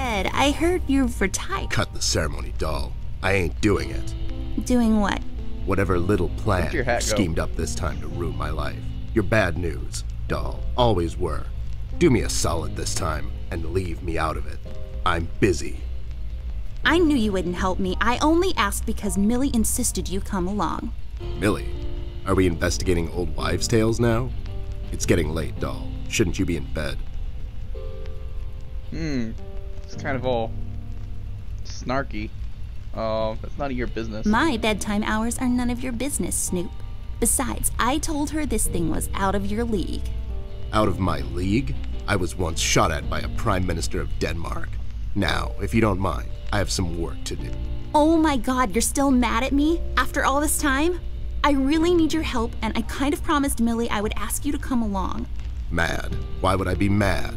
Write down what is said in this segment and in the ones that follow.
Ed, I heard you've retired. Cut the ceremony, doll. I ain't doing it. Doing what? Whatever little plan Where'd your hat go? schemed up this time to ruin my life. You're bad news, doll. Always were. Do me a solid this time and leave me out of it. I'm busy. I knew you wouldn't help me. I only asked because Millie insisted you come along. Millie, are we investigating old wives' tales now? It's getting late, doll. Shouldn't you be in bed? It's kind of all snarky. That's none of your business. My bedtime hours are none of your business, Snoop. Besides, I told her this thing was out of your league. Out of my league? I was once shot at by a Prime Minister of Denmark. Now, if you don't mind, I have some work to do. Oh my God, you're still mad at me? After all this time? I really need your help, and I kind of promised Millie I would ask you to come along. Mad? Why would I be mad?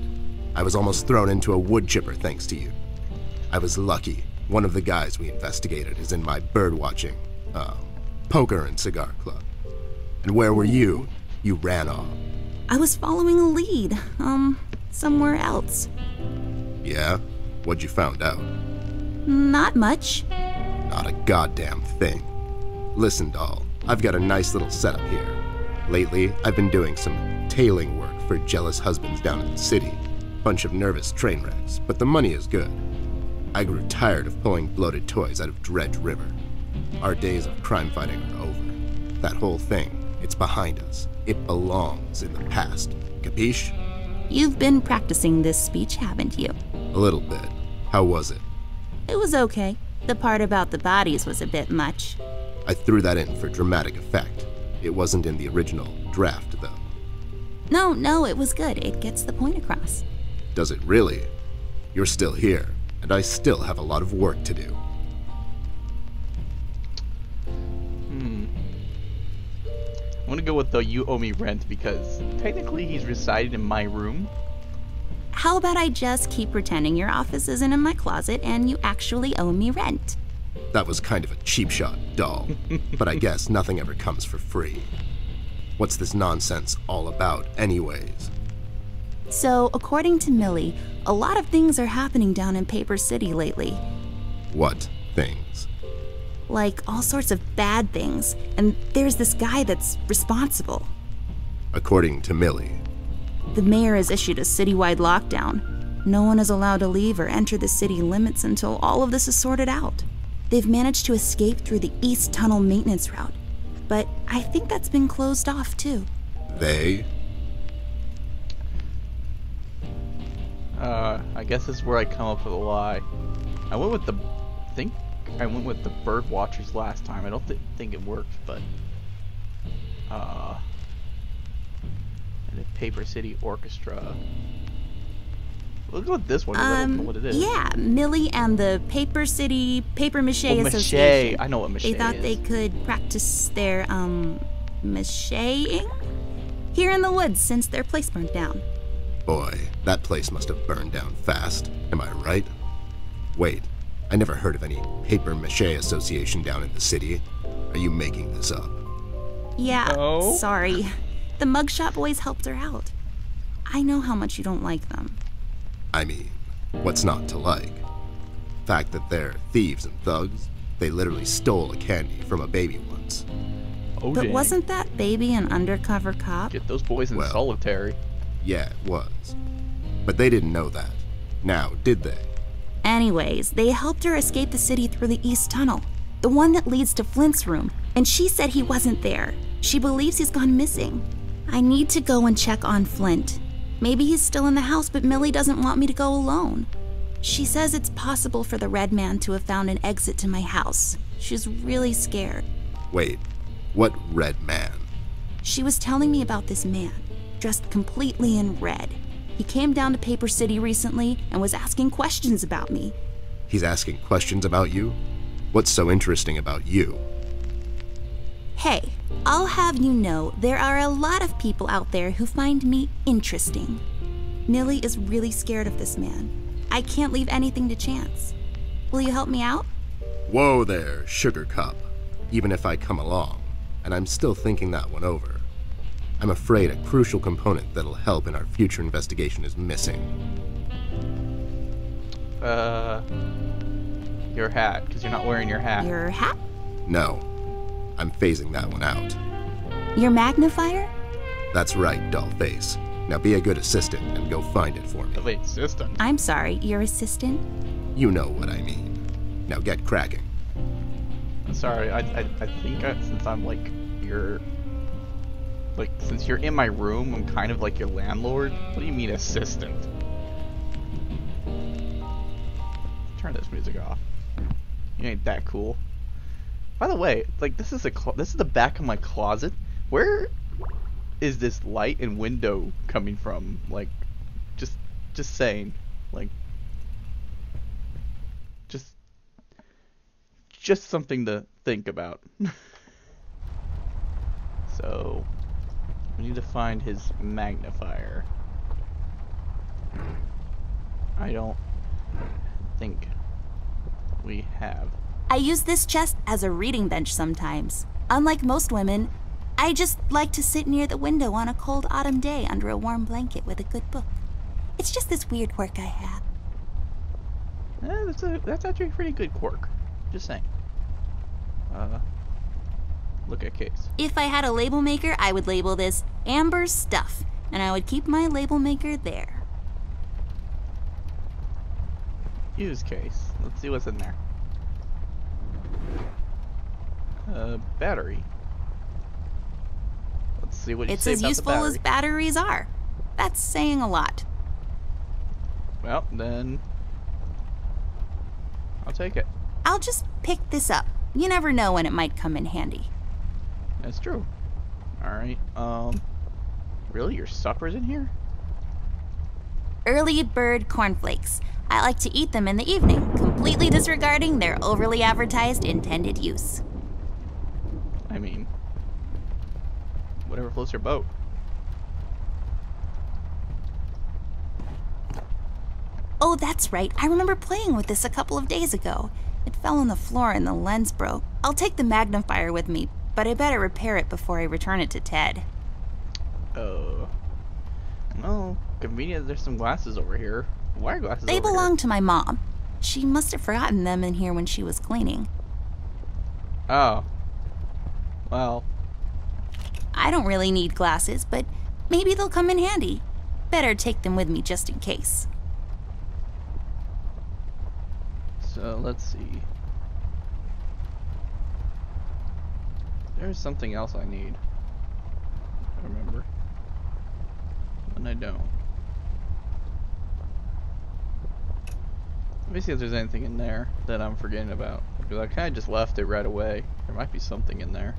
I was almost thrown into a wood chipper thanks to you. I was lucky. One of the guys we investigated is in my birdwatching, poker and cigar club. And where were you? You ran off. I was following a lead, somewhere else. Yeah? What'd you found out? Not much. Not a goddamn thing. Listen, doll, I've got a nice little setup here. Lately, I've been doing some tailing work for jealous husbands down in the city. Bunch of nervous train wrecks, but the money is good. I grew tired of pulling bloated toys out of Dredge River. Our days of crime fighting are over. That whole thing, it's behind us. It belongs in the past. Capiche? You've been practicing this speech, haven't you? A little bit. How was it? It was okay. The part about the bodies was a bit much. I threw that in for dramatic effect. It wasn't in the original draft, though. No, it was good. It gets the point across. Does it really? You're still here, and I still have a lot of work to do. I'm gonna go with the you owe me rent because technically he's resided in my room. How about I just keep pretending your office isn't in my closet and you actually owe me rent? That was kind of a cheap shot, doll. But I guess nothing ever comes for free. What's this nonsense all about, anyways? So, according to Millie, a lot of things are happening down in Paper City lately. What things? Like all sorts of bad things, and there's this guy that's responsible. According to Millie. The mayor has issued a citywide lockdown. No one is allowed to leave or enter the city limits until all of this is sorted out. They've managed to escape through the East Tunnel maintenance route, but I think that's been closed off too. They? I guess this is where I come up with a lie. I went with the bird watchers last time. I don't think it worked, but and the Paper City Orchestra. We'll go with this one. I don't know what it is. Yeah, Millie and the Paper City Paper Mache Association. Mache. I know what mache They thought is. they could practice their macheing here in the woods since their place burned down. Boy, that place must have burned down fast. Am I right? Wait, I never heard of any Paper Mache Association down in the city. Are you making this up? Yeah, No? sorry. The mugshot boys helped her out. I know how much you don't like them. I mean, what's not to like? Fact that they're thieves and thugs, they literally stole a candy from a baby once. Oh, But dang. wasn't that baby an undercover cop? Get those boys in Well. solitary. Yeah, it was. But they didn't know that. Now, did they? Anyways, they helped her escape the city through the East Tunnel, the one that leads to Flint's room, and she said he wasn't there. She believes he's gone missing. I need to go and check on Flint. Maybe he's still in the house, but Millie doesn't want me to go alone. She says it's possible for the Red Man to have found an exit to my house. She's really scared. Wait, what red man? She was telling me about this man, dressed completely in red. He came down to Paper City recently and was asking questions about me. He's asking questions about you? What's so interesting about you? Hey, I'll have you know there are a lot of people out there who find me interesting. Millie is really scared of this man. I can't leave anything to chance. Will you help me out? Whoa there, Sugar Cup. Even if I come along, and I'm still thinking that one over. I'm afraid a crucial component that'll help in our future investigation is missing. Your hat, because you're not wearing your hat. Your hat? No. I'm phasing that one out. Your magnifier? That's right, Dollface. Now be a good assistant and go find it for me. Oh, wait, assistant? I'm sorry, your assistant? You know what I mean. Now get cracking. Sorry, I think since I'm like your... Like, since you're in my room, I'm kind of like your landlord. What do you mean assistant? Turn this music off. You ain't that cool. By the way, like this is the back of my closet. Where is this light and window coming from? Like, just saying, like, just something to think about. So, we need to find his magnifier. I don't think we have. I use this chest as a reading bench sometimes. Unlike most women, I just like to sit near the window on a cold autumn day under a warm blanket with a good book. It's just this weird quirk I have. That's actually a pretty good quirk. Just saying. Look at case. If I had a label maker, I would label this Amber's Stuff, and I would keep my label maker there. Use case. Let's see what's in there. Battery. Let's see what you say It's as about useful the as battery. batteries are. That's saying a lot. Well, then I'll take it. I'll just pick this up. You never know when it might come in handy. That's true. Alright, really? Your supper's in here? Early bird cornflakes. I like to eat them in the evening, completely disregarding their overly advertised intended use. I mean, whatever floats your boat. Oh, that's right. I remember playing with this a couple of days ago. It fell on the floor and the lens broke. I'll take the magnifier with me, but I better repair it before I return it to Ted. Well, convenient there's some glasses over here. Wire glasses They over belong here. to my mom. She must have forgotten them in here when she was cleaning. Oh. Well. I don't really need glasses, but maybe they'll come in handy. Better take them with me just in case. So, let's see. There's something else I need. I remember. And I don't. Let me see if there's anything in there that I'm forgetting about. Because I kind of just left it right away. There might be something in there.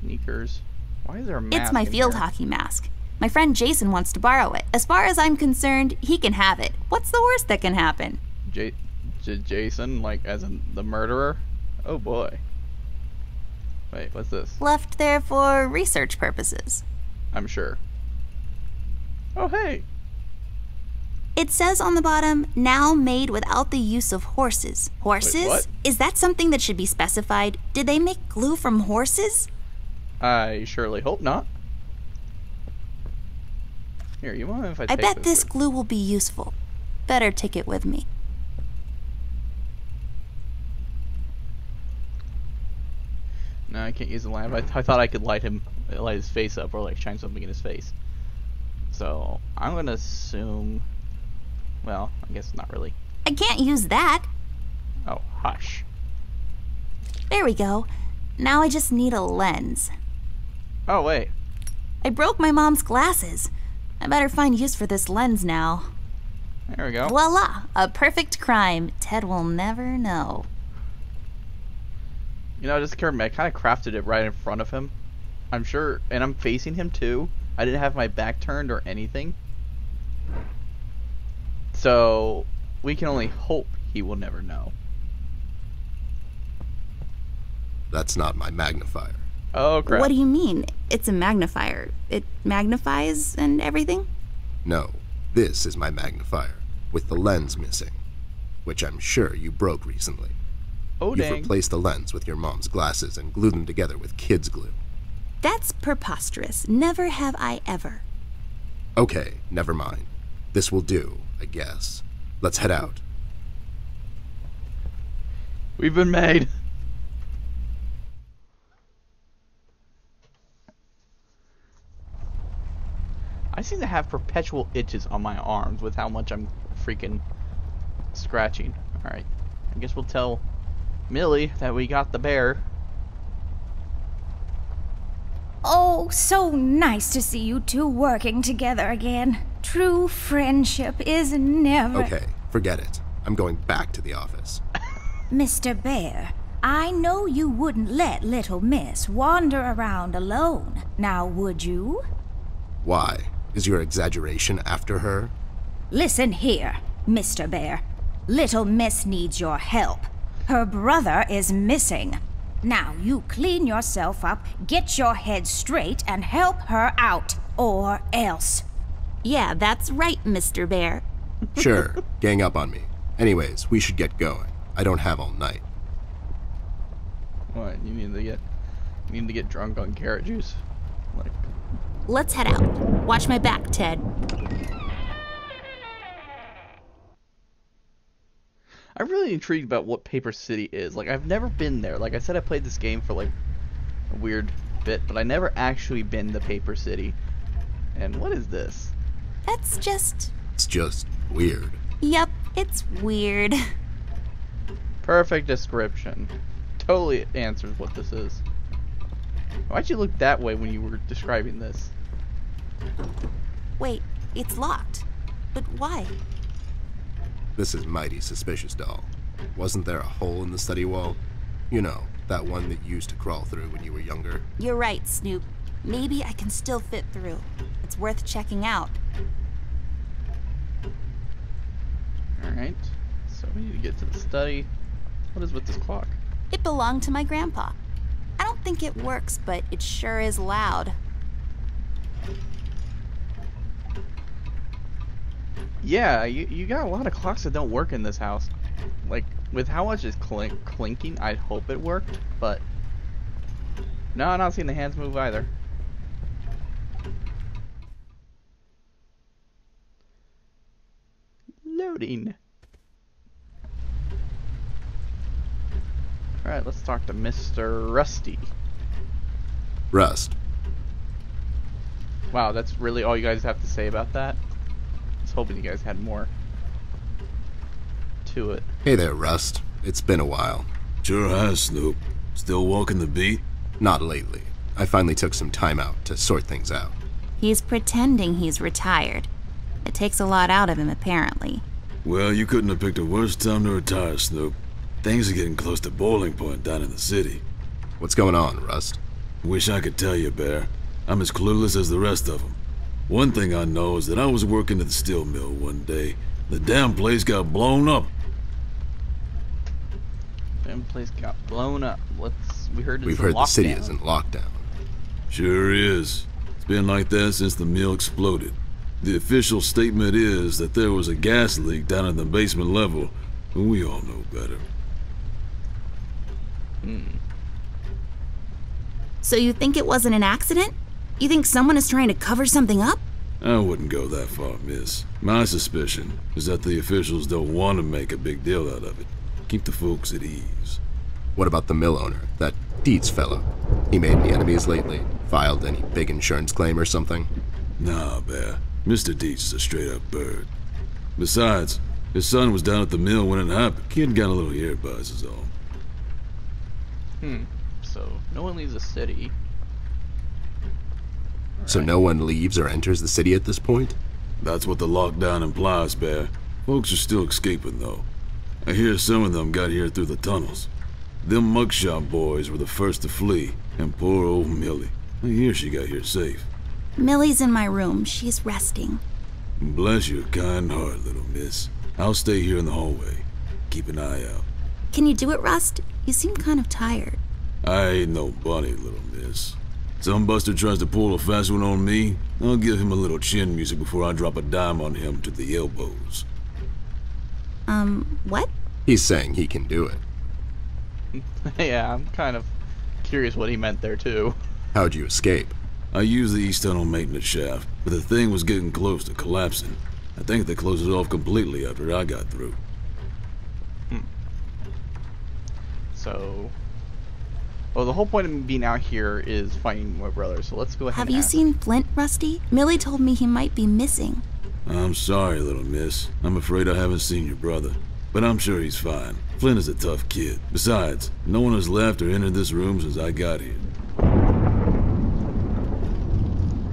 Sneakers. Why is there a mask? It's my in field here? hockey mask. My friend Jason wants to borrow it. As far as I'm concerned, he can have it. What's the worst that can happen? Jason, like as in the murderer? Oh boy. Wait, what's this? Left there for research purposes. I'm sure. Oh hey! It says on the bottom, now made without the use of horses. Horses? Wait, what? Is that something that should be specified? Did they make glue from horses? I surely hope not. Here, you mind if I I take bet this with- glue will be useful. Better take it with me. No, I can't use the lamp. I thought I could light his face up or like shine something in his face. So I'm gonna assume. Well, I guess not really. I can't use that. Oh, hush. There we go. Now I just need a lens. Oh wait. I broke my mom's glasses. I better find use for this lens now. There we go. Voila! A perfect crime. Ted will never know. You know, just occurred to me, I kind of crafted it right in front of him. I'm sure, and I'm facing him too. I didn't have my back turned or anything. So, we can only hope he will never know. That's not my magnifier. Oh, crap. What do you mean? It's a magnifier. It magnifies and everything? No, this is my magnifier, with the lens missing, which I'm sure you broke recently. Oh, You've dang. replaced the lens with your mom's glasses and glued them together with kids' glue. That's preposterous. Never have I ever. Okay, never mind. This will do, I guess. Let's head out. We've been made. I seem to have perpetual itches on my arms with how much I'm freaking scratching. Alright. I guess we'll tell Millie that we got the bear. Oh, so nice to see you two working together again. True friendship is never... Okay, forget it. I'm going back to the office. Mr. Bear, I know you wouldn't let little Miss wander around alone. Now, would you? Why? Is your exaggeration after her? Listen here, Mr. Bear. Little Miss needs your help. Her brother is missing. Now, you clean yourself up, get your head straight, and help her out. Or else. Yeah, that's right, Mr. Bear. Sure, gang up on me. Anyways, we should get going. I don't have all night. What? You need to get drunk on carrot juice? Like, Let's head out. Watch my back, Ted. I'm really intrigued about what Paper City is. Like, I've never been there. Like I said, I played this game for like a weird bit, but I never actually been to Paper City. And what is this? That's just... It's just weird. Yep, it's weird. Perfect description. Totally answers what this is. Why'd you look that way when you were describing this? Wait, it's locked. But why? This is mighty suspicious, doll. Wasn't there a hole in the study wall? You know, that one that you used to crawl through when you were younger. You're right, Snoop. Maybe I can still fit through. It's worth checking out. Alright, so we need to get to the study. What is with this clock? It belonged to my grandpa. I don't think it works, but it sure is loud. Yeah, you got a lot of clocks that don't work in this house. Like, with how much is clinking, I'd hope it worked, but... No, I'm not seeing the hands move either. Loading. Alright, let's talk to Mr. Rusty. Rust. Wow, that's really all you guys have to say about that? I was hoping you guys had more to it. Hey there, Rust. It's been a while. Sure has, Snoop. Still walking the beat? Not lately. I finally took some time out to sort things out. He's pretending he's retired. It takes a lot out of him, apparently. Well, you couldn't have picked a worse time to retire, Snoop. Things are getting close to boiling point down in the city. What's going on, Rust? Wish I could tell you, Bear. I'm as clueless as the rest of them. One thing I know is that I was working at the steel mill one day. The damn place got blown up. Damn place got blown up. We heard We've heard the city is in lockdown. Sure is. It's been like that since the mill exploded. The official statement is that there was a gas leak down at the basement level, but we all know better. So you think it wasn't an accident? You think someone is trying to cover something up? I wouldn't go that far, miss. My suspicion is that the officials don't want to make a big deal out of it. Keep the folks at ease. What about the mill owner, that Dietz fellow? He made any enemies lately? Filed any big insurance claim or something? Nah, Bear. Mr. Dietz is a straight-up bird. Besides, his son was down at the mill when it happened. Kid got a little ear buzz is all. So, no one leaves the city. So no one leaves or enters the city at this point? That's what the lockdown implies, Bear. Folks are still escaping, though. I hear some of them got here through the tunnels. Them mugshot boys were the first to flee, and poor old Millie. I hear she got here safe. Millie's in my room. She's resting. Bless your kind heart, little miss. I'll stay here in the hallway. Keep an eye out. Can you do it, Rust? You seem kind of tired. I ain't no bunny, little miss. Some buster tries to pull a fast one on me, I'll give him a little chin music before I drop a dime on him to the elbows. What? He's saying he can do it. Yeah, I'm kind of curious what he meant there, too. How'd you escape? I used the East Tunnel maintenance shaft, but the thing was getting close to collapsing. I think they closed it off completely after I got through. So... Well, the whole point of me being out here is finding my brother, so let's go ahead Have and you ask. seen Flint, Rusty? Millie told me he might be missing. I'm sorry, little miss. I'm afraid I haven't seen your brother. But I'm sure he's fine. Flint is a tough kid. Besides, no one has left or entered this room since I got here.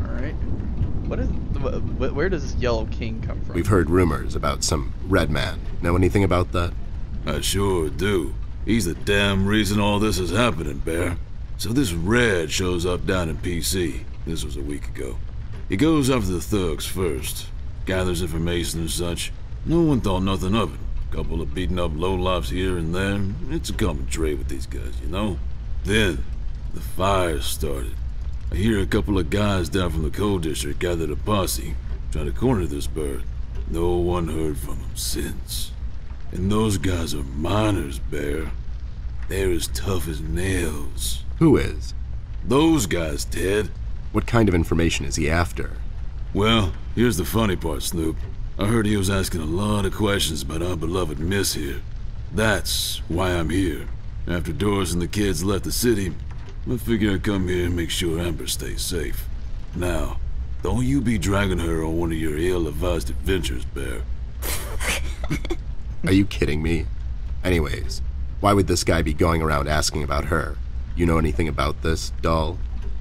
Alright. Where does this Yellow King come from? We've heard rumors about some red man. Know anything about that? I sure do. He's the damn reason all this is happening, Bear. So this Red shows up down in PC. This was a week ago. He goes after the thugs first. Gathers information and such. No one thought nothing of it. Couple of beaten up lowlifes here and there. It's a common trait with these guys, you know? Then, the fire started. I hear a couple of guys down from the coal district gathered a posse. Try to corner this bird. No one heard from him since. And those guys are miners, Bear. They're as tough as nails. Who is? Those guys, Ted. What kind of information is he after? Well, here's the funny part, Snoop. I heard he was asking a lot of questions about our beloved Miss here. That's why I'm here. After Doris and the kids left the city, I figured I'd come here and make sure Amber stays safe. Now, don't you be dragging her on one of your ill-advised adventures, Bear. Are you kidding me? Anyways, why would this guy be going around asking about her? You know anything about this, doll?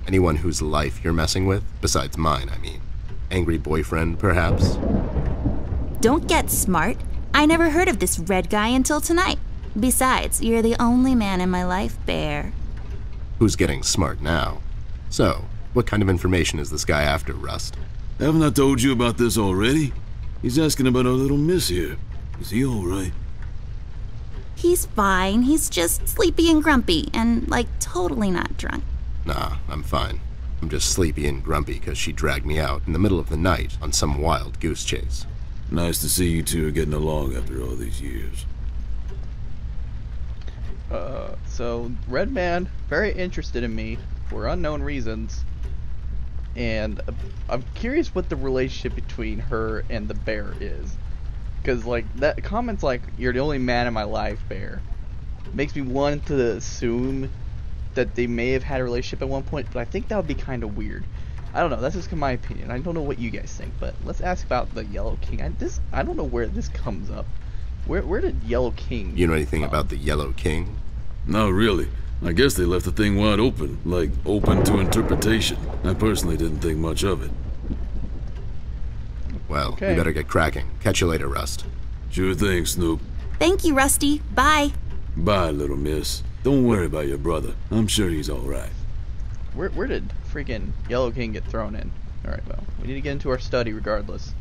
Anyone whose life you're messing with? Besides mine, I mean. Angry boyfriend, perhaps? Don't get smart. I never heard of this red guy until tonight. Besides, you're the only man in my life, Bear. Who's getting smart now? So, what kind of information is this guy after, Rust? Haven't I told you about this already? He's asking about our little Miss here. Is he alright? He's fine. He's just sleepy and grumpy and, like, totally not drunk. Nah, I'm fine. I'm just sleepy and grumpy because she dragged me out in the middle of the night on some wild goose chase. Nice to see you two are getting along after all these years. So, Red Man, very interested in me for unknown reasons. And I'm curious what the relationship between her and the bear is. Because, like, that comments like, you're the only man in my life, Bear, makes me want to assume that they may have had a relationship at one point, but I think that would be kind of weird. I don't know, that's just my opinion. I don't know what you guys think, but let's ask about the Yellow King. I don't know where this comes up. Where did Yellow King You know anything come? about the Yellow King? Not really. I guess they left the thing wide open, like open to interpretation. I personally didn't think much of it. Well, Okay. we better get cracking. Catch you later, Rust. Sure thing, Snoop. Thank you, Rusty. Bye. Bye, little miss. Don't worry about your brother. I'm sure he's alright. Where did freaking Yellow King get thrown in? Alright, well, we need to get into our study regardless.